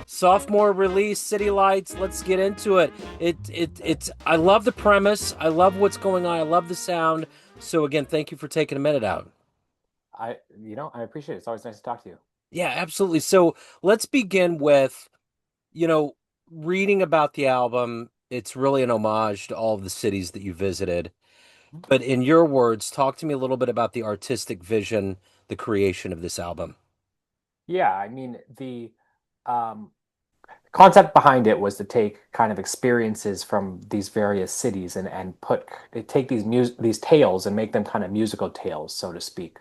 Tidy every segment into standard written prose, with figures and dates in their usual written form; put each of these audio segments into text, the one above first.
Sophomore release, City Lights. Let's get into it. It's. I love the premise. I love what's going on. I love the sound. So again, thank you for taking a minute out. I appreciate it. It's always nice to talk to you. Yeah, absolutely. So let's begin with, you know, reading about the album. It's really an homage to all of the cities that you visited. But in your words, talk to me a little bit about the artistic vision, the creation of this album. Yeah, I mean, the um, concept behind it was to take kind of experiences from these various cities and take these tales and make them kind of musical tales, so to speak.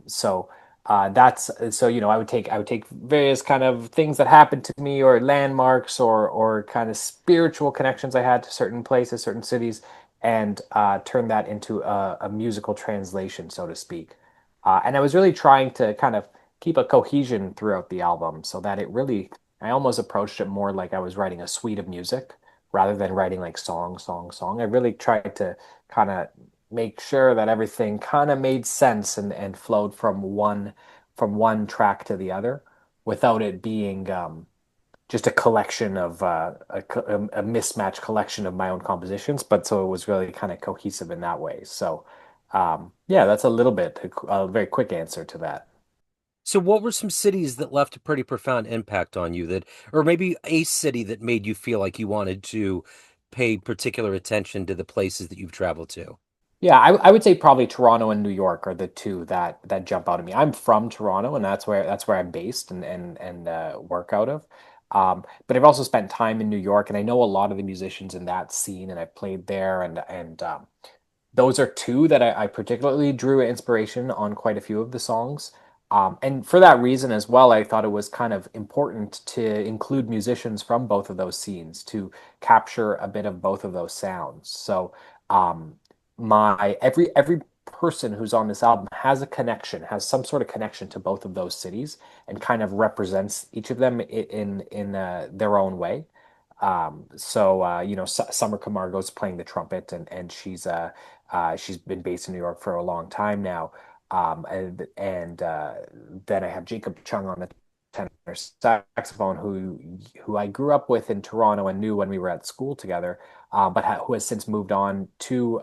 So that's so I would take various kind of things that happened to me or landmarks or kind of spiritual connections I had to certain places, certain cities, and turn that into a musical translation, so to speak. And I was really trying to kind of keep a cohesion throughout the album so that I almost approached it more like I was writing a suite of music rather than writing like song, song, song. I really tried to kind of make sure that everything kind of made sense and flowed from one track to the other without it being just a collection of a mismatched collection of my own compositions, but so it was really kind of cohesive in that way. So yeah, that's a little bit a very quick answer to that. So what were some cities that left a pretty profound impact on you that, or maybe a city that made you feel like you wanted to pay particular attention to the places that you've traveled to? Yeah, I would say probably Toronto and New York are the two that jump out at me. I'm from Toronto, and that's where I'm based and work out of. But I've also spent time in New York, and I know a lot of the musicians in that scene, and I've played there, and those are two that I particularly drew inspiration on quite a few of the songs. And for that reason as well, I thought it was kind of important to include musicians from both of those scenes to capture a bit of both of those sounds. So um, my every person who's on this album has a connection, has some sort of connection to both of those cities, and kind of represents each of them in their own way. Summer Camargo is playing the trumpet, and she's been based in New York for a long time now. And then I have Jacob Chung on the tenor saxophone, who I grew up with in Toronto and knew when we were at school together, who has since moved on to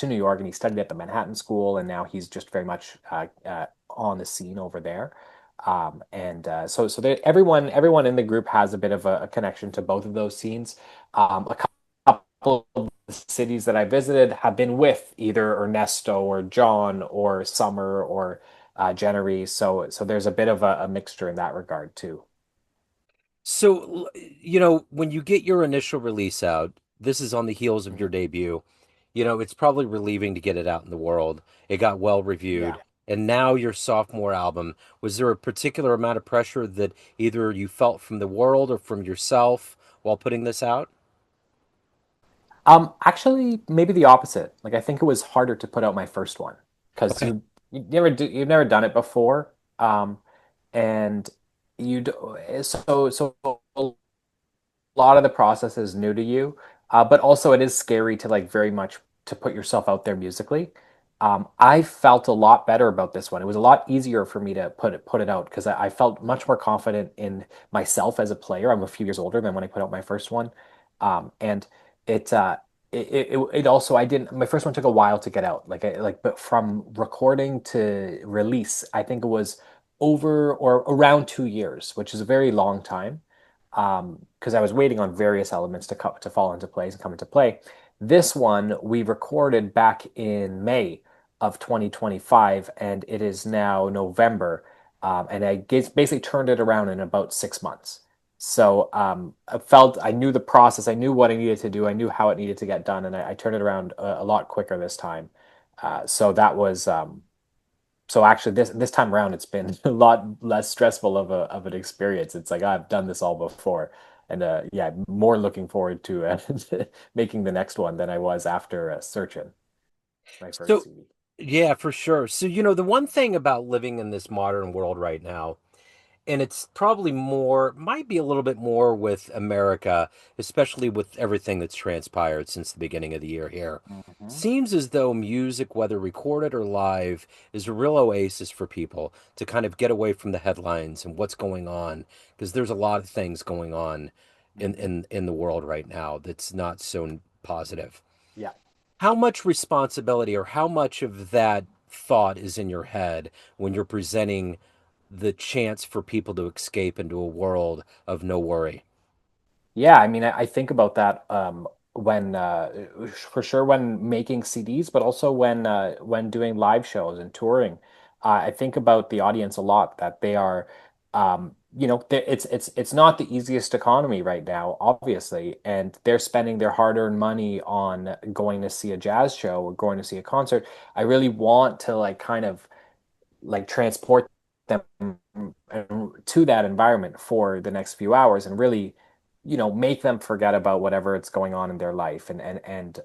New York, and he studied at the Manhattan School, and now he's just very much on the scene over there. Everyone in the group has a bit of a connection to both of those scenes. A couple of the cities that I visited have been with either Ernesto or John or Summer or Jennarie. So there's a bit of a mixture in that regard too. So, when you get your initial release out, this is on the heels of your debut. It's probably relieving to get it out in the world. It got well Yeah. reviewed. And now your sophomore album, was there a particular amount of pressure that either you felt from the world or from yourself while putting this out? Actually, maybe the opposite. Like I think it was harder to put out my first one because Okay. you've never done it before, and you do, so a lot of the process is new to you, but also it is scary to like very much to put yourself out there musically. I felt a lot better about this one. It was a lot easier for me to put it out because I felt much more confident in myself as a player. I'm a few years older than when I put out my first one, and it it also I didn't my first one took a while to get out. But from recording to release, I think it was over or around 2 years, which is a very long time because I was waiting on various elements to fall into place and come into play. This one we recorded back in May of 2025, and it is now November, and basically turned it around in about 6 months. So I knew the process, I knew what I needed to do, I knew how it needed to get done, and I turned it around a lot quicker this time. So that was so actually this time around it's been a lot less stressful of an experience. It's like I've done this all before, and yeah, more looking forward to making the next one than I was after Searchin', my first So, CD. yeah, for sure. So, the one thing about living in this modern world right now, and it's probably more, might be a little bit more with America, especially with everything that's transpired since the beginning of the year here. Hmm. Seems as though music, whether recorded or live, is a real oasis for people to kind of get away from the headlines and what's going on, because there's a lot of things going on Hmm. in the world right now that's not so positive. Yeah. How much responsibility or how much of that thought is in your head when you're presenting the chance for people to escape into a world of no worry? Yeah, I mean, I think about that when for sure when making CDs, but also when doing live shows and touring. I think about the audience a lot that they are, it's not the easiest economy right now, obviously, and they're spending their hard-earned money on going to see a jazz show or going to see a concert. I really want to like kind of like transport them to that environment for the next few hours and really make them forget about whatever it's going on in their life and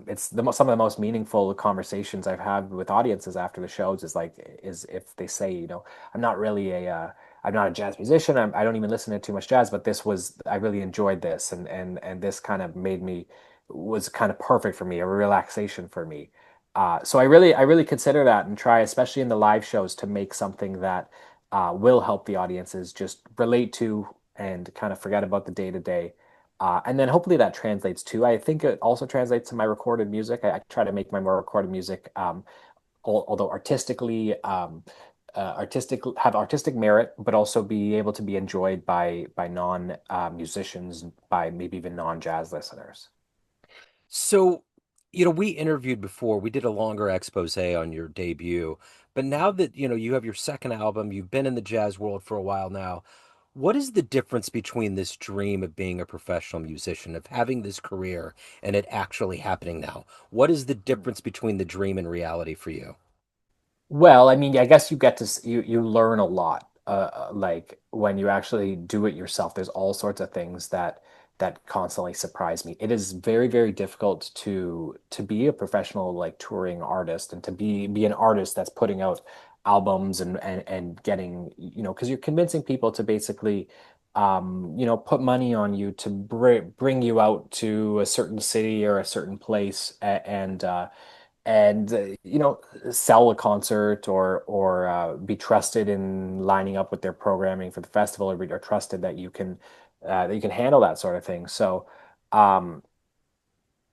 it's some of the most meaningful conversations I've had with audiences after the shows is if they say I'm not really a I'm not a jazz musician. I don't even listen to too much jazz, but this was I really enjoyed this and this kind of made me was kind of perfect for me, a relaxation for me. So I really consider that and try, especially in the live shows, to make something that will help the audiences just relate to and kind of forget about the day to day. And then hopefully that translates too. I think it also translates to my recorded music. I try to make my more recorded music, although artistically, have artistic merit, but also be able to be enjoyed by non musicians, by maybe even non jazz listeners. So, we interviewed before, we did a longer expose on your debut, but now that, you have your second album, you've been in the jazz world for a while now. What is the difference between this dream of being a professional musician, of having this career, and it actually happening now? What is the difference between the dream and reality for you? Well, I mean, I guess you get to you learn a lot. Like when you actually do it yourself, there's all sorts of things that constantly surprise me. It is very, very difficult to be a professional like touring artist and to be an artist that's putting out albums and getting, because you're convincing people to basically put money on you to bring you out to a certain city or a certain place and sell a concert or be trusted in lining up with their programming for the festival or trusted that you can handle that sort of thing. So um,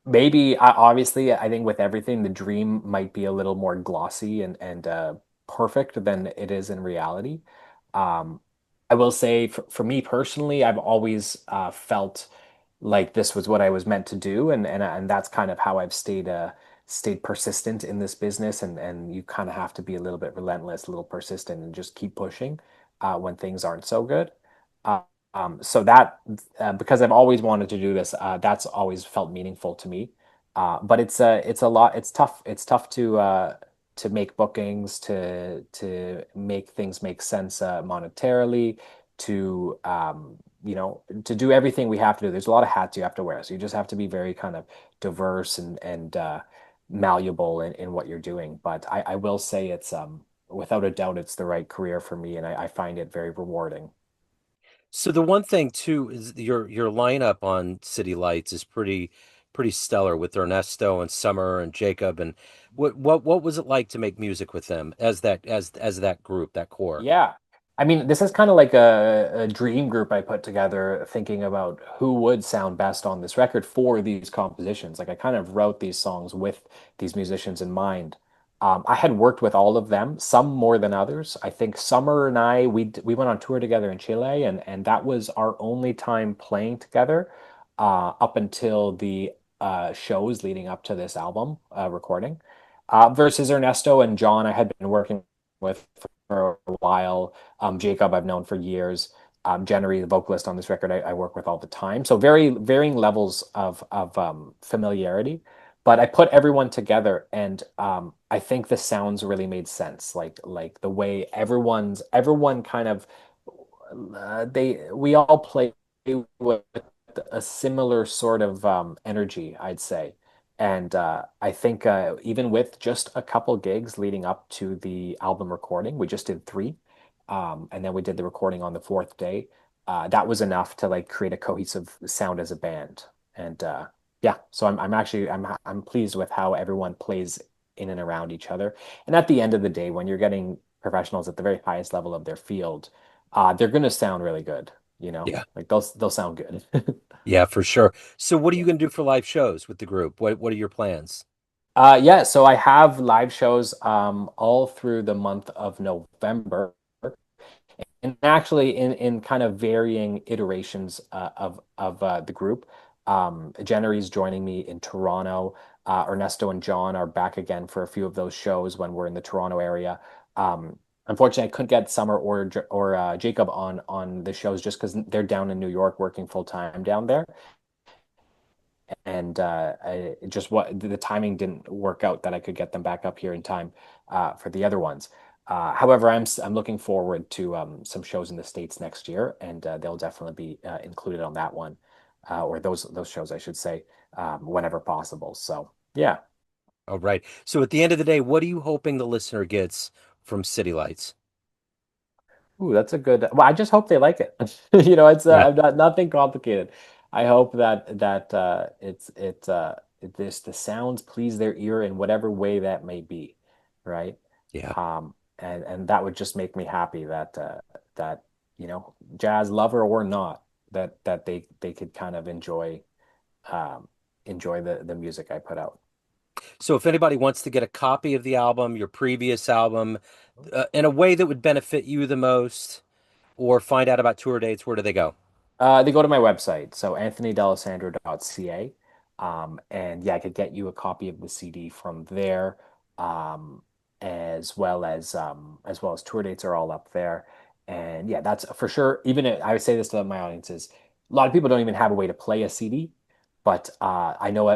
maybe obviously I think with everything the dream might be a little more glossy and perfect than it is in reality. Um, I will say for me personally, I've always felt like this was what I was meant to do, and that's kind of how I've stayed persistent in this business, and you kind of have to be a little bit relentless, a little persistent, and just keep pushing when things aren't so good. Uh, so that because I've always wanted to do this, that's always felt meaningful to me. But it's a lot. It's tough. It's tough to make bookings, to make things make sense monetarily, to do everything we have to do. There's a lot of hats you have to wear, so you just have to be very kind of diverse and malleable in what you're doing. But I will say it's without a doubt it's the right career for me, and I find it very rewarding. So the one thing too is your lineup on City Lights is pretty stellar with Ernesto and Summer and Jacob, and what was it like to make music with them as that group, that core? Yeah. I mean, this is kind of like a dream group I put together thinking about who would sound best on this record for these compositions. Like I kind of wrote these songs with these musicians in mind. I had worked with all of them, some more than others. I think Summer and I we went on tour together in Chile, and that was our only time playing together up until the shows leading up to this album recording. Versus Ernesto and John, I had been working with for a while. Jacob, I've known for years. Jennarie, the vocalist on this record, I work with all the time. So very varying levels of familiarity. But I put everyone together, and I think the sounds really made sense. Like the way everyone kind of we all play with a similar sort of energy, I'd say. And I think even with just a couple gigs leading up to the album recording, we just did three. And then we did the recording on the fourth day. That was enough to like create a cohesive sound as a band. And yeah, so I'm actually I'm pleased with how everyone plays in and around each other. And at the end of the day, when you're getting professionals at the very highest level of their field, they're going to sound really good, you know? Yeah. Like they'll sound good. Yeah, for sure. So what are you Yeah. going to do for live shows with the group? What are your plans? Yeah, so I have live shows all through the month of November. And actually in kind of varying iterations of the group. Jennarie's joining me in Toronto. Ernesto and John are back again for a few of those shows when we're in the Toronto area. Unfortunately, I couldn't get Summer or Jacob on the shows just because they're down in New York working full time down there, and just what the timing didn't work out that I could get them back up here in time for the other ones. However, I'm looking forward to some shows in the States next year, and they'll definitely be included on that one, or those shows, I should say, whenever possible. So yeah. All right. So at the end of the day, what are you hoping the listener gets from City Lights? Ooh, that's a good. Well, I just hope they like it. You know, it's Yeah. I'm not nothing complicated. I hope that this the sounds please their ear in whatever way that may be, right? Yeah. And that would just make me happy that jazz lover or not, that they could kind of um enjoy the music I put out. So if anybody wants to get a copy of the album, your previous album, in a way that would benefit you the most, or find out about tour dates, where do they go? They go to my website, so anthonydelisandro.ca. And yeah, I could get you a copy of the CD from there, um, as well as tour dates are all up there. And yeah, that's for sure. I would say this to my audiences, a lot of people don't even have a way to play a CD, but I know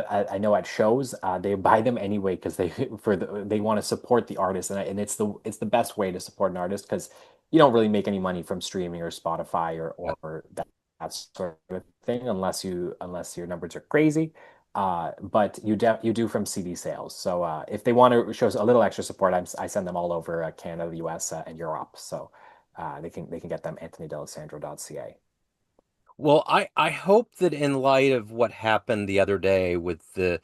at shows they buy them anyway because they want to support the artist, and it's the best way to support an artist because you don't really make any money from streaming or Spotify or that sort of thing unless your numbers are crazy. But you do from CD sales. So if they want to show us a little extra support, I send them all over Canada, the US, and Europe. So they can get them anthonydelisandro.ca. Well, I hope that in light of what happened the other day with the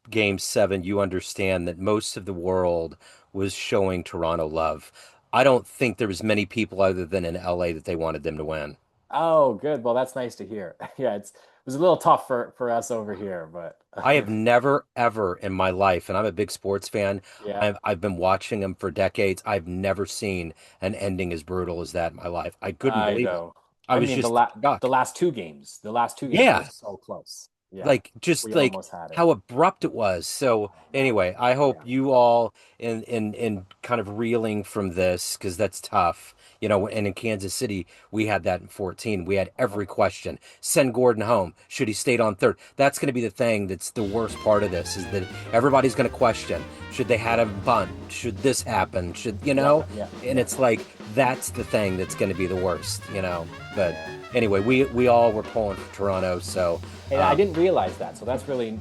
Game 7, you understand that most of the world was showing Toronto love. I don't think there was many people other than in LA that they wanted them to win. Oh, good. Well, that's nice to hear. Yeah, it was a little tough for us over here, but I have never, ever in my life, and I'm a big sports fan. yeah, I've been watching them for decades. I've never seen an ending as brutal as that in my life. I couldn't I believe it. know. I I was mean, just the shocked. last two games were Yeah, so close. Yeah, like just we like almost had it. how abrupt it was. So I know. anyway, I hope Yeah. you all in kind of reeling from this because that's tough. You know, and in Kansas City, we had that in 14. We had Uh-huh. every question. Send Gordon home. Should he stayed on third? That's going to be the thing that's the worst part of this is that everybody's going to question. Should they had a bunt? Should this happen? Should, you Yeah, know? yeah, And yeah, it's like that's the thing that's going to be the worst, you know? But yeah. anyway, we all were pulling for Toronto, so And I didn't realize that, so that's really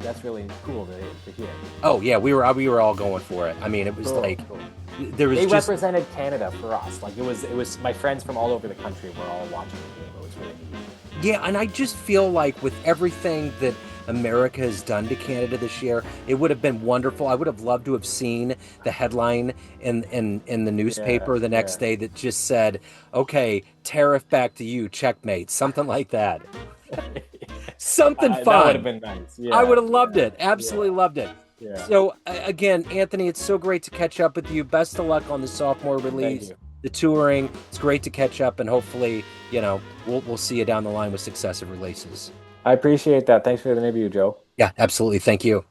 cool to hear. oh yeah, we were all going for it. I mean, it was Cool, like cool. there was They just represented Canada for us. Like it was my friends from all over the country were all watching the game. It was really neat. yeah, and I just feel like with everything that America has done to Canada this year, it would have been wonderful. I would have loved to have seen the headline in the Yeah, newspaper the next yeah. day that just said, "Okay, tariff back to you, checkmate," something like that. Something That would have fun. been nice. I would Yeah, have loved yeah, it. Absolutely yeah, loved it. yeah. So again, Anthony, it's so great to catch up with you. Best of luck on the sophomore Thank release, you. the touring. It's great to catch up, and hopefully, we'll see you down the line with successive releases. I appreciate that. Thanks for the interview, Joe. Yeah, absolutely. Thank you.